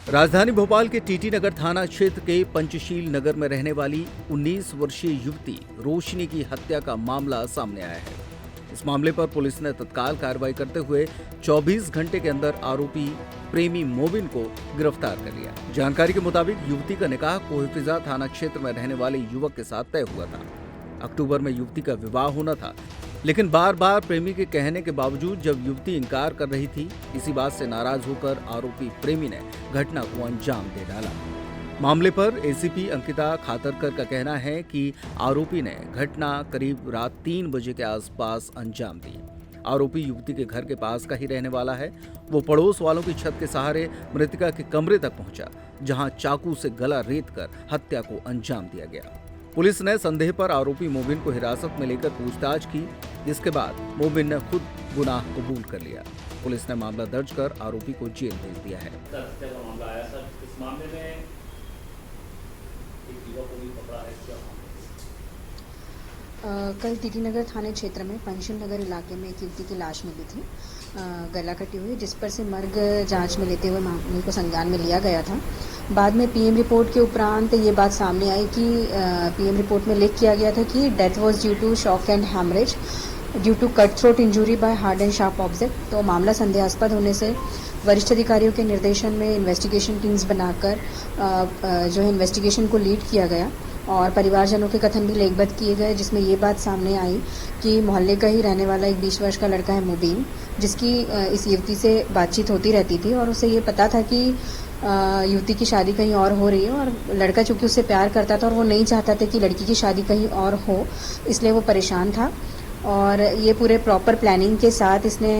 राजधानी भोपाल के टीटी नगर थाना क्षेत्र के पंचशील नगर में रहने वाली 19 वर्षीय युवती रोशनी की हत्या का मामला सामने आया है। इस मामले पर पुलिस ने तत्काल कार्रवाई करते हुए 24 घंटे के अंदर आरोपी प्रेमी मोबिन को गिरफ्तार कर लिया। जानकारी के मुताबिक युवती का निकाह कोहिफिजा थाना क्षेत्र में रहने वाले युवक के साथ तय हुआ था। अक्टूबर में युवती का विवाह होना था, लेकिन बार बार प्रेमी के कहने के बावजूद जब युवती इनकार कर रही थी, इसी बात से नाराज होकर आरोपी प्रेमी ने घटना को अंजाम दे डाला। मामले पर एसीपी अंकिता खातरकर का कहना है कि आरोपी ने घटना करीब रात 3 बजे के आसपास अंजाम दी। आरोपी युवती के घर के पास का ही रहने वाला है। वो पड़ोस वालों की छत के सहारे मृतका के कमरे तक पहुंचा, जहां चाकू से गला रेतकर हत्या को अंजाम दिया गया। पुलिस ने संदेह पर आरोपी मोबिन को हिरासत में लेकर पूछताछ की, जिसके बाद मोबिन ने खुद गुनाह कबूल कर लिया। पुलिस ने मामला दर्ज कर आरोपी को जेल भेज दिया है। मामला आया सर, इस मामले में एक युवक को भी पकड़ा है। कल टीटी नगर थाने क्षेत्र में पंचशील नगर इलाके में एक युवती की लाश मिली थी, गला कटी हुई, जिस पर से मर्ग जांच में लेते हुए मामले को संज्ञान में लिया गया था। बाद में पीएम रिपोर्ट के उपरांत ये बात सामने आई कि पीएम रिपोर्ट में लिख किया गया था कि death was due to shock and haemorrhage due to cut throat injury by hard and sharp object. तो मामला संदेहास्पद होने से वरिष्ठ अधिकारियों के निर्देशन में इन्वेस्टिगेशन टीम्स बनाकर जो है इन्वेस्टिगेशन को लीड किया गया और परिवारजनों के कथन भी लेखबद्ध किए गए, जिसमें ये बात सामने आई कि मोहल्ले का ही रहने वाला एक 20 वर्ष का लड़का है मुबीन, जिसकी इस युवती से बातचीत होती रहती थी और उसे ये पता था कि युवती की शादी कहीं और हो रही है और लड़का चूंकि उससे प्यार करता था और वो नहीं चाहता था कि लड़की की शादी कहीं और हो, इसलिए वो परेशान था। और ये पूरे प्रॉपर प्लानिंग के साथ इसने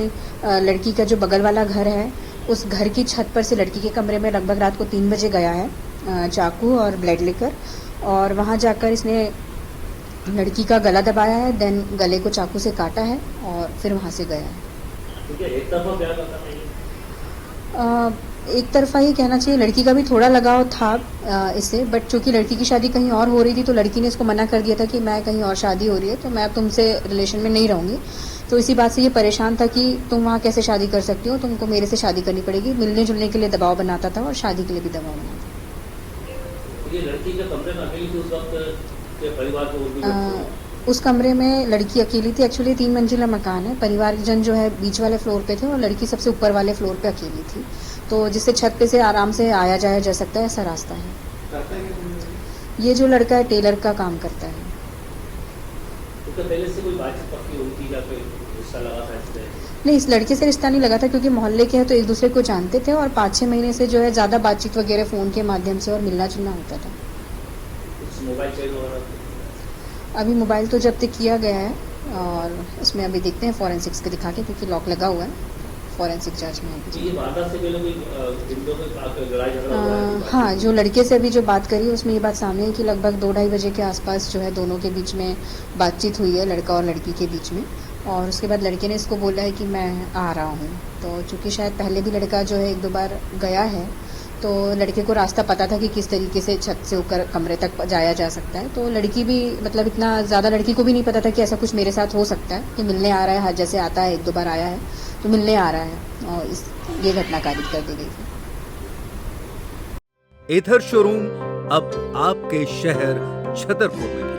लड़की का जो बगल वाला घर है, उस घर की छत पर से लड़की के कमरे में लगभग रात को 3 बजे गया है चाकू और ब्लेड लेकर, और वहाँ जाकर इसने लड़की का गला दबाया है, देन गले को चाकू से काटा है और फिर वहाँ से गया है। एक तरफा प्यार करता है। एक तरफा ही कहना चाहिए, लड़की का भी थोड़ा लगाव था इससे, बट चूंकि लड़की की शादी कहीं और हो रही थी तो लड़की ने इसको मना कर दिया था कि मैं कहीं और शादी हो रही है तो मैं अब तुमसे रिलेशन में नहीं रहूंगी। तो इसी बात से ये परेशान था कि तुम वहाँ कैसे शादी कर सकती हो, तुमको मेरे से शादी करनी पड़ेगी। मिलने जुलने के लिए दबाव बनाता था और शादी के लिए भी दबाव बनाता था। ये लड़की के कमरे में अकेली थी उस वक्त के परिवार को? उस कमरे में लड़की अकेली थी। एक्चुअली 3 मंजिला मकान है, परिवारजन जो है बीच वाले फ्लोर पे थे और लड़की सबसे ऊपर वाले फ्लोर पे अकेली थी, तो जिससे छत पे से आराम से आया जाया जा सकता है, ऐसा रास्ता है। ये जो लड़का है टेलर का काम करता है। तो पहले से कोई बातचीत पक्की हुई थी या कोई रिश्ता लगा था इससे? नहीं, इस लड़के से रिश्ता नहीं लगा था क्योंकि मोहल्ले के हैं तो एक दूसरे को जानते थे और 5-6 महीने से जो है ज़्यादा बातचीत वगैरह फ़ोन के माध्यम से और मिलना जुलना होता था। मोबाइल चेंज वगैरह? अभी मोबाइल तो जब्त किया गया है और इसमें अभी देखते हैं फॉरेंसिक्स के दिखा के, क्योंकि लॉक लगा हुआ है, फॉरेंसिक जांच में है। ये वारदात से पहले कोई लड़ाई झगड़ा हुआ है? हाँ, जो लड़के से अभी जो बात करी उसमें ये बात सामने है कि लगभग 2-2:30 बजे के आसपास जो है दोनों के बीच में बातचीत हुई है, लड़का और लड़की के बीच में, और उसके बाद लड़के ने इसको बोला है कि मैं आ रहा हूँ। तो चूँकि शायद पहले भी लड़का जो है 1-2 बार गया है तो लड़के को रास्ता पता था कि किस तरीके से छत से ऊपर कमरे तक जाया जा सकता है। तो लड़की भी मतलब इतना ज़्यादा लड़की को भी नहीं पता था कि ऐसा कुछ मेरे साथ हो सकता है कि मिलने आ रहा है, जैसे आता है 1-2 बार आया है तो मिलने आ रहा है, और ये घटना कारित कर दी गई थी। एथर शोरूम अब आपके शहर छतरपुर में।